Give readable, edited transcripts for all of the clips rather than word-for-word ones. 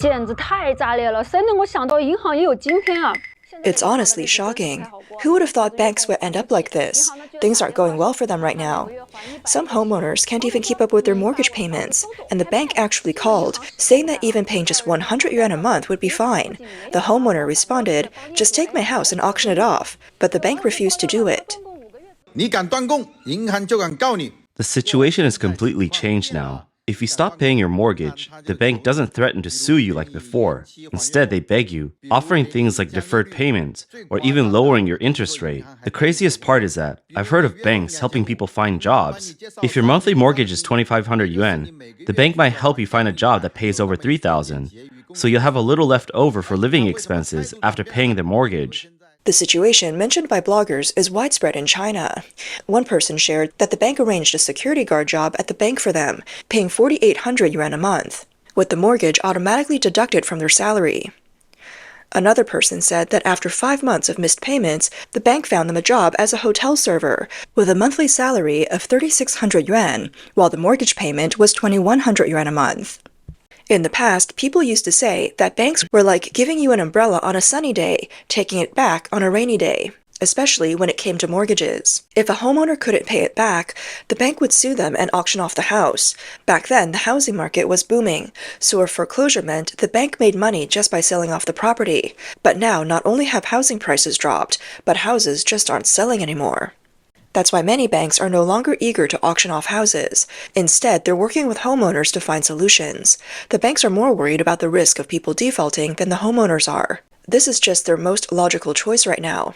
简直太炸裂了！谁能够想到银行也有今天啊？ It's honestly shocking. Who would have thought banks would end up like this? Things aren't going well for them right now. Some homeowners can't even keep up with their mortgage payments, and the bank actually called, saying that even paying just 100 yuan a month would be fine. The homeowner responded, "Just take my house and auction it off," but the bank refused to do it. 你敢断供，银行就敢告你。 The situation has completely changed now. If you stop paying your mortgage, the bank doesn't threaten to sue you like before. Instead, they beg you, offering things like deferred payments or even lowering your interest rate. The craziest part is that I've heard of banks helping people find jobs. If your monthly mortgage is 2,500 yuan, the bank might help you find a job that pays over 3,000. So you'll have a little left over for living expenses after paying the mortgage. The situation mentioned by bloggers is widespread in China. One person shared that the bank arranged a security guard job at the bank for them, paying 4,800 yuan a month, with the mortgage automatically deducted from their salary. Another person said that after 5 months of missed payments, the bank found them a job as a hotel server, with a monthly salary of 3,600 yuan, while the mortgage payment was 2,100 yuan a month. In the past, people used to say that banks were like giving you an umbrella on a sunny day, taking it back on a rainy day, especially when it came to mortgages. If a homeowner couldn't pay it back, the bank would sue them and auction off the house. Back then, the housing market was booming, so a foreclosure meant the bank made money just by selling off the property. But now, not only have housing prices dropped, but houses just aren't selling anymore. That's why many banks are no longer eager to auction off houses. Instead, they're working with homeowners to find solutions. The banks are more worried about the risk of people defaulting than the homeowners are. This is just their most logical choice right now.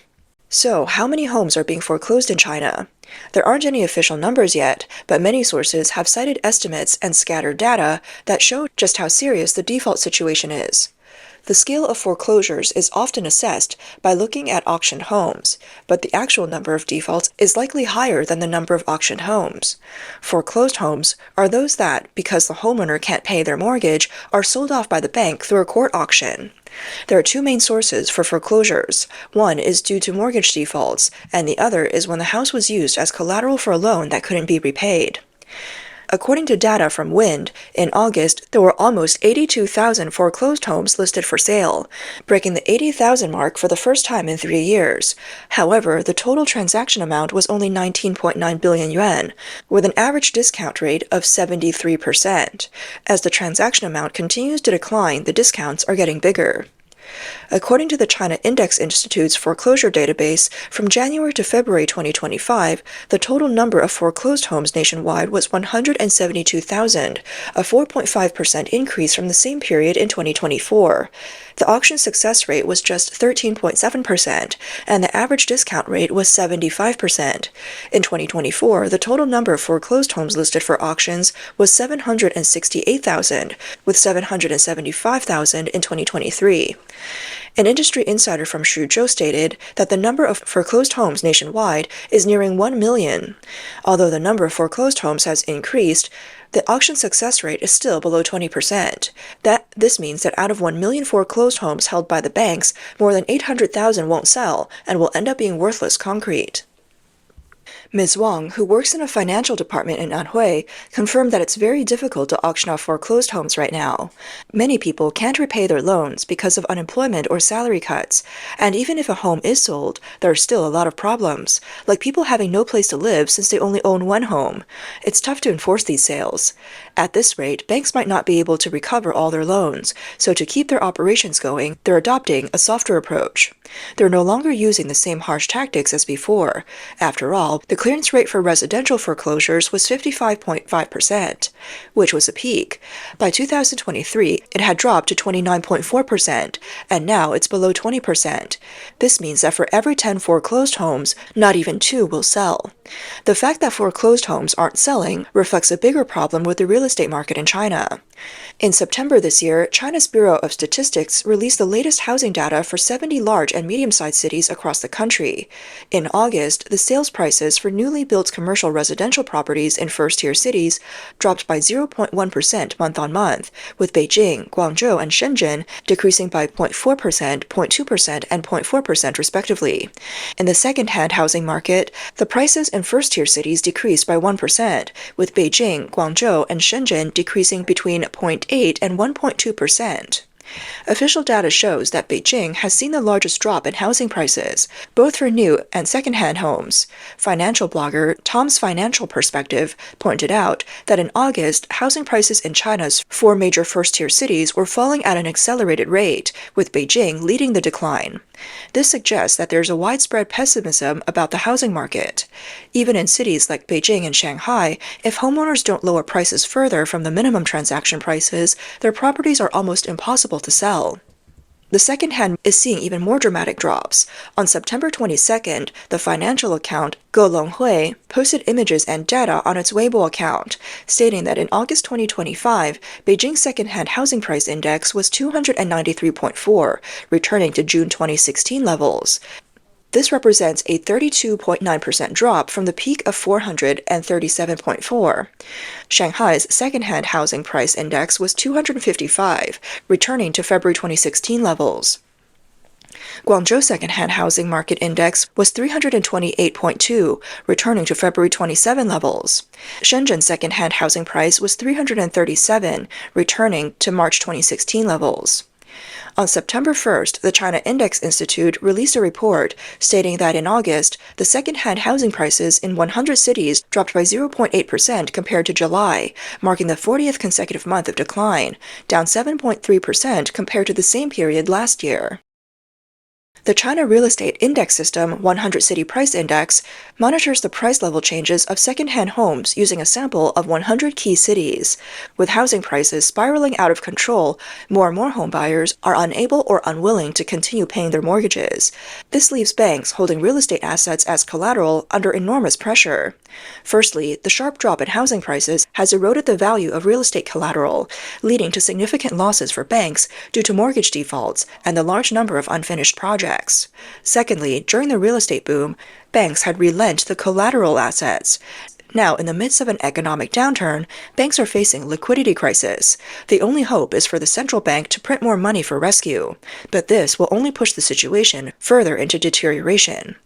So, how many homes are being foreclosed in China? There aren't any official numbers yet, but many sources have cited estimates and scattered data that show just how serious the default situation is. The scale of foreclosures is often assessed by looking at auctioned homes, but the actual number of defaults is likely higher than the number of auctioned homes. Foreclosed homes are those that, because the homeowner can't pay their mortgage, are sold off by the bank through a court auction. There are two main sources for foreclosures. One is due to mortgage defaults, and the other is when the house was used as collateral for a loan that couldn't be repaid. According to data from Wind, in August, there were almost 82,000 foreclosed homes listed for sale, breaking the 80,000 mark for the first time in 3 years. However, the total transaction amount was only 19.9 billion yuan, with an average discount rate of 73%. As the transaction amount continues to decline, the discounts are getting bigger. According to the China Index Institute's foreclosure database, from January to February 2025, the total number of foreclosed homes nationwide was 172,000, a 4.5% increase from the same period in 2024. The auction success rate was just 13.7%, and the average discount rate was 75%. In 2024, the total number of foreclosed homes listed for auctions was 768,000, with 775,000 in 2023. An industry insider from Shuzhou stated that the number of foreclosed homes nationwide is nearing 1 million. Although the number of foreclosed homes has increased, the auction success rate is still below 20%. This means that out of 1 million foreclosed homes held by the banks, more than 800,000 won't sell and will end up being worthless concrete. Ms. Wang, who works in a financial department in Anhui, confirmed that it's very difficult to auction off foreclosed homes right now. Many people can't repay their loans because of unemployment or salary cuts, and even if a home is sold, there are still a lot of problems, like people having no place to live since they only own one home. It's tough to enforce these sales. At this rate, banks might not be able to recover all their loans, so to keep their operations going, they're adopting a softer approach. They're no longer using the same harsh tactics as before. After all, the clearance rate for residential foreclosures was 55.5%, which was a peak. By 2023, it had dropped to 29.4%, and now it's below 20%. This means that for every 10 foreclosed homes, not even 2 will sell. The fact that foreclosed homes aren't selling reflects a bigger problem with the real estate market in China. In September this year, China's Bureau of Statistics released the latest housing data for 70 large and medium-sized cities across the country. In August, the sales prices for newly built commercial residential properties in first-tier cities dropped by 0.1% month-on-month, with Beijing, Guangzhou, and Shenzhen decreasing by 0.4%, 0.2%, and 0.4% respectively. In the second-hand housing market, the prices in first-tier cities decreased by 1%, with Beijing, Guangzhou, and Shenzhen decreasing between 0.8% and 1.2%. Official data shows that Beijing has seen the largest drop in housing prices, both for new and second-hand homes. Financial blogger Tom's Financial Perspective pointed out that in August, housing prices in China's 4 major first-tier cities were falling at an accelerated rate, with Beijing leading the decline. This suggests that there's a widespread pessimism about the housing market. Even in cities like Beijing and Shanghai, if homeowners don't lower prices further from the minimum transaction prices, their properties are almost impossible to sell. The second-hand is seeing even more dramatic drops. On September 22nd, the financial account Go Longhui posted images and data on its Weibo account, stating that in August 2025, Beijing's second-hand housing price index was 293.4, returning to June 2016 levels. This represents a 32.9% drop from the peak of 437.4. Shanghai's second-hand housing price index was 255, returning to February 2016 levels. Guangzhou's second-hand housing market index was 328.2, returning to February 27 levels. Shenzhen's second-hand housing price was 337, returning to March 2016 levels. On September 1st, the China Index Institute released a report stating that in August, the second-hand housing prices in 100 cities dropped by 0.8% compared to July, marking the 40th consecutive month of decline, down 7.3% compared to the same period last year. The China Real Estate Index System 100 City Price Index monitors the price level changes of second-hand homes using a sample of 100 key cities. With housing prices spiraling out of control, more and more home buyers are unable or unwilling to continue paying their mortgages. This leaves banks holding real estate assets as collateral under enormous pressure. Firstly, the sharp drop in housing prices has eroded the value of real estate collateral, leading to significant losses for banks due to mortgage defaults and the large number of unfinished projects. Secondly, during the real estate boom, banks had relent the collateral assets. Now, in the midst of an economic downturn, banks are facing liquidity crisis. The only hope is for the central bank to print more money for rescue, but this will only push the situation further into deterioration.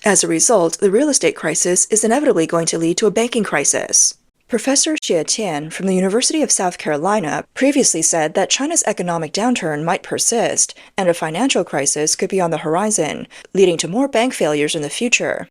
As a result, the real estate crisis is inevitably going to lead to a banking crisis. Professor Xie Tian from the University of South Carolina previously said that China's economic downturn might persist and a financial crisis could be on the horizon, leading to more bank failures in the future.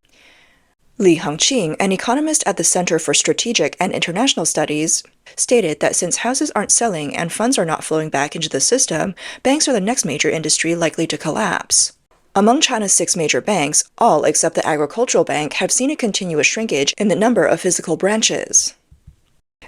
Li Hengqing, an economist at the Center for Strategic and International Studies, stated that since houses aren't selling and funds are not flowing back into the system, banks are the next major industry likely to collapse. Among China's 6 major banks, all except the Agricultural Bank have seen a continuous shrinkage in the number of physical branches.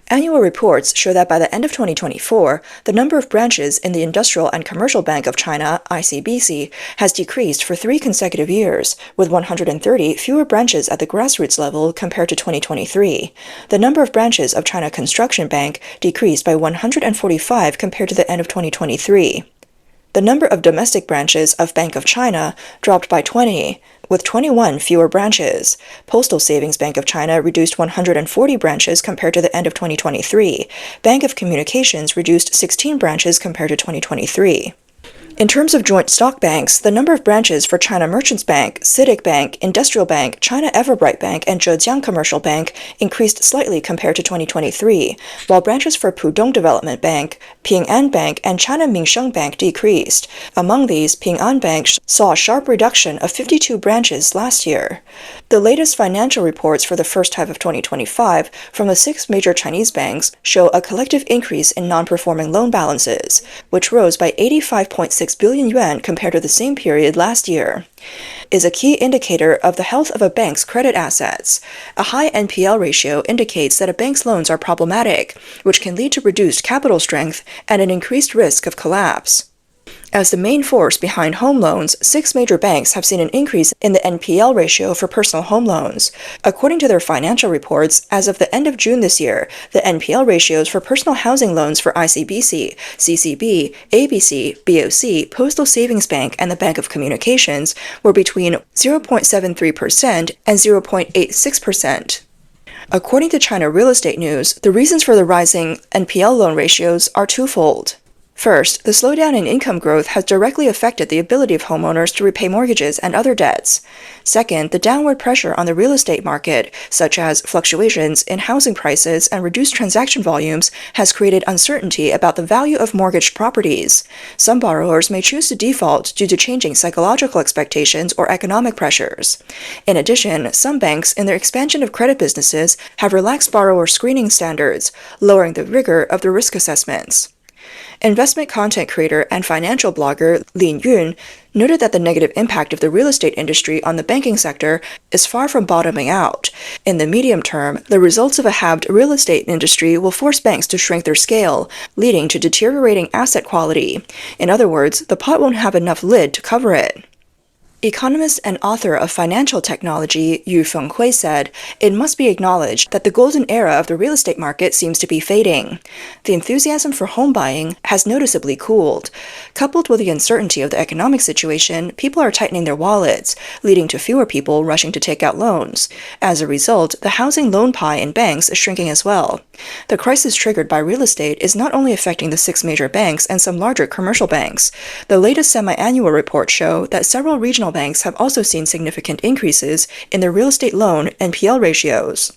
Annual reports show that by the end of 2024, the number of branches in the Industrial and Commercial Bank of China, ICBC, has decreased for 3 consecutive years, with 130 fewer branches at the grassroots level compared to 2023. The number of branches of China Construction Bank decreased by 145 compared to the end of 2023. The number of domestic branches of Bank of China dropped by 20, with 21 fewer branches. Postal Savings Bank of China reduced 140 branches compared to the end of 2023. Bank of Communications reduced 16 branches compared to 2023. In terms of joint stock banks, the number of branches for China Merchants Bank, CITIC Bank, Industrial Bank, China Everbright Bank, and Zhejiang Commercial Bank increased slightly compared to 2023, while branches for Pudong Development Bank, Ping An Bank, and China Minsheng Bank decreased. Among these, Ping An Bank saw a sharp reduction of 52 branches last year. The latest financial reports for the first half of 2025 from the 6 major Chinese banks show a collective increase in non-performing loan balances, which rose by 85.6 billion yuan compared to the same period last year. Is a key indicator of the health of a bank's credit assets. A high NPL ratio indicates that a bank's loans are problematic, which can lead to reduced capital strength and an increased risk of collapse. As the main force behind home loans, 6 major banks have seen an increase in the NPL ratio for personal home loans. According to their financial reports, as of the end of June this year, the NPL ratios for personal housing loans for ICBC, CCB, ABC, BOC, Postal Savings Bank, and the Bank of Communications were between 0.73% and 0.86%. According to China Real Estate News, the reasons for the rising NPL loan ratios are twofold. First, the slowdown in income growth has directly affected the ability of homeowners to repay mortgages and other debts. Second, the downward pressure on the real estate market, such as fluctuations in housing prices and reduced transaction volumes, has created uncertainty about the value of mortgaged properties. Some borrowers may choose to default due to changing psychological expectations or economic pressures. In addition, some banks, in their expansion of credit businesses, have relaxed borrower screening standards, lowering the rigor of the risk assessments. Investment content creator and financial blogger Lin Yun noted that the negative impact of the real estate industry on the banking sector is far from bottoming out. In the medium term, the results of a halved real estate industry will force banks to shrink their scale, leading to deteriorating asset quality. In other words, the pot won't have enough lid to cover it. Economist and author of Financial Technology Yu Fenghui said, "It must be acknowledged that the golden era of the real estate market seems to be fading. The enthusiasm for home buying has noticeably cooled. Coupled with the uncertainty of the economic situation, people are tightening their wallets, leading to fewer people rushing to take out loans. As a result, the housing loan pie in banks is shrinking as well. The crisis triggered by real estate is not only affecting the 6 major banks and some larger commercial banks. The latest semi-annual reports show that several regional banks have also seen significant increases in their real estate loan NPL ratios.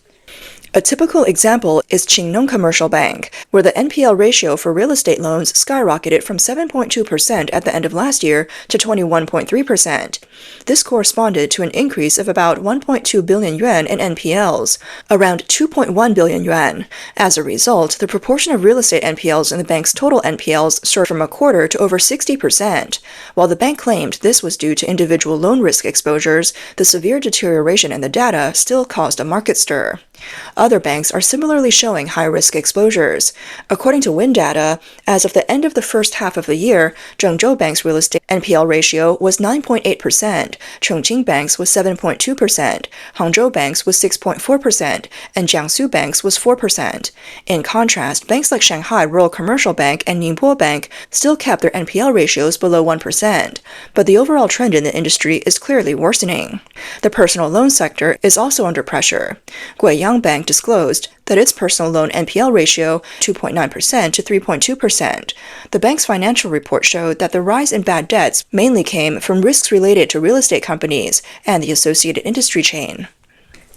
A typical example is Qingnong Commercial Bank, where the NPL ratio for real estate loans skyrocketed from 7.2% at the end of last year to 21.3%. This corresponded to an increase of about 1.2 billion yuan in NPLs, around 2.1 billion yuan. As a result, the proportion of real estate NPLs in the bank's total NPLs soared from a quarter to over 60%. While the bank claimed this was due to individual loan risk exposures, the severe deterioration in the data still caused a market stir. Other banks are similarly showing high-risk exposures. According to Wind data, as of the end of the first half of the year, Zhengzhou Bank's real estate NPL ratio was 9.8%, Chongqing Bank's was 7.2%, Hangzhou Bank's was 6.4%, and Jiangsu Bank's was 4%. In contrast, banks like Shanghai Rural Commercial Bank and Ningbo Bank still kept their NPL ratios below 1%, but the overall trend in the industry is clearly worsening. The personal loan sector is also under pressure. Guiyang Bank disclosed that its personal loan NPL ratio 2.9% to 3.2%. The bank's financial report showed that the rise in bad debts mainly came from risks related to real estate companies and the associated industry chain.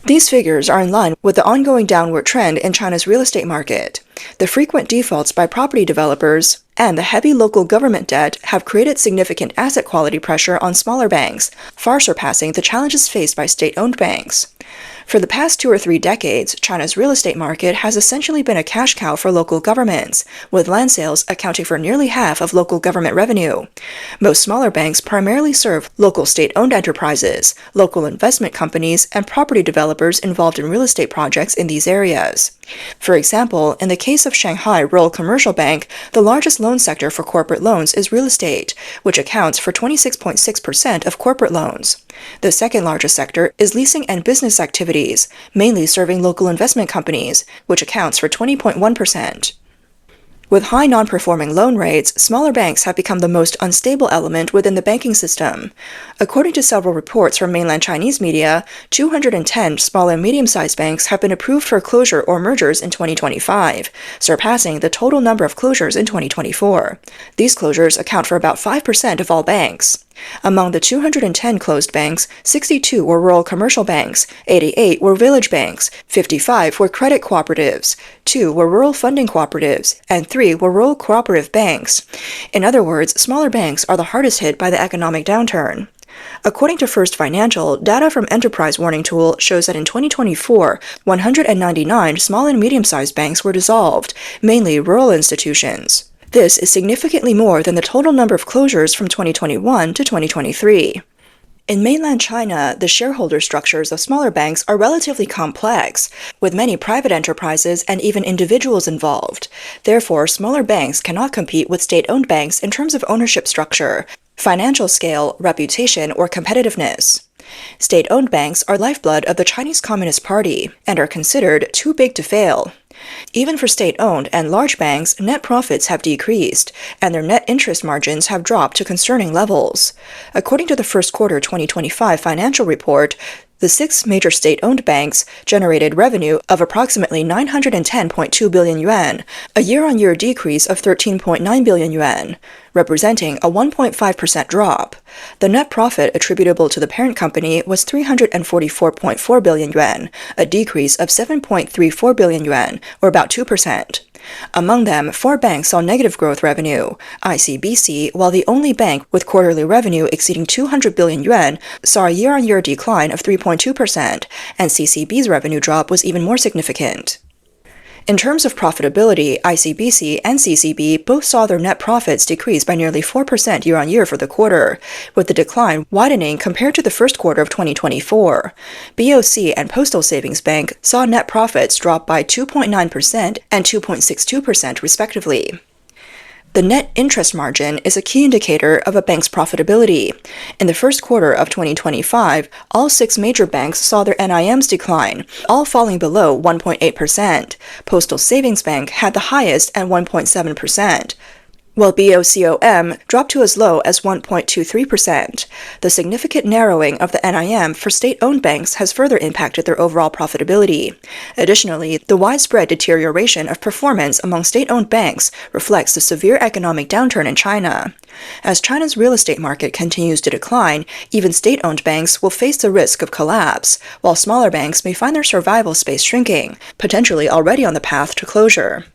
These figures are in line with the ongoing downward trend in China's real estate market. The frequent defaults by property developers and the heavy local government debt have created significant asset quality pressure on smaller banks, far surpassing the challenges faced by state-owned banks. For the past 2 or 3 decades, China's real estate market has essentially been a cash cow for local governments, with land sales accounting for nearly half of local government revenue. Most smaller banks primarily serve local state-owned enterprises, local investment companies, and property developers involved in real estate projects in these areas. For example, in the case of Shanghai Rural Commercial Bank, the largest loan sector for corporate loans is real estate, which accounts for 26.6% of corporate loans. The second largest sector is leasing and business activities, mainly serving local investment companies, which accounts for 20.1%. With high non-performing loan rates, smaller banks have become the most unstable element within the banking system. According to several reports from mainland Chinese media, 210 small and medium-sized banks have been approved for closure or mergers in 2025, surpassing the total number of closures in 2024. These closures account for about 5% of all banks. Among the 210 closed banks, 62 were rural commercial banks, 88 were village banks, 55 were credit cooperatives, 2 were rural funding cooperatives, and 3 were rural cooperative banks. In other words, smaller banks are the hardest hit by the economic downturn. According to First Financial, data from Enterprise Warning Tool shows that in 2024, 199 small and medium-sized banks were dissolved, mainly rural institutions. This is significantly more than the total number of closures from 2021 to 2023. In mainland China, the shareholder structures of smaller banks are relatively complex, with many private enterprises and even individuals involved. Therefore, smaller banks cannot compete with state-owned banks in terms of ownership structure, financial scale, reputation, or competitiveness. State-owned banks are lifeblood of the Chinese Communist Party and are considered too big to fail. Even for state-owned and large banks, net profits have decreased, and their net interest margins have dropped to concerning levels. According to the first quarter 2025 financial report, the 6 major state-owned banks generated revenue of approximately 910.2 billion yuan, a year-on-year decrease of 13.9 billion yuan, representing a 1.5% drop. The net profit attributable to the parent company was 344.4 billion yuan, a decrease of 7.34 billion yuan, or about 2%. Among them, 4 banks saw negative growth revenue. ICBC, while the only bank with quarterly revenue exceeding 200 billion yuan, saw a year-on-year decline of 3.2%, and CCB's revenue drop was even more significant. In terms of profitability, ICBC and CCB both saw their net profits decrease by nearly 4% year-on-year for the quarter, with the decline widening compared to the first quarter of 2024. BOC and Postal Savings Bank saw net profits drop by 2.9% and 2.62% respectively. The net interest margin is a key indicator of a bank's profitability. In the first quarter of 2025, all 6 major banks saw their NIMs decline, all falling below 1.8%. Postal Savings Bank had the highest at 1.7%. while BOCOM dropped to as low as 1.23%. The significant narrowing of the NIM for state-owned banks has further impacted their overall profitability. Additionally, the widespread deterioration of performance among state-owned banks reflects the severe economic downturn in China. As China's real estate market continues to decline, even state-owned banks will face the risk of collapse, while smaller banks may find their survival space shrinking, potentially already on the path to closure.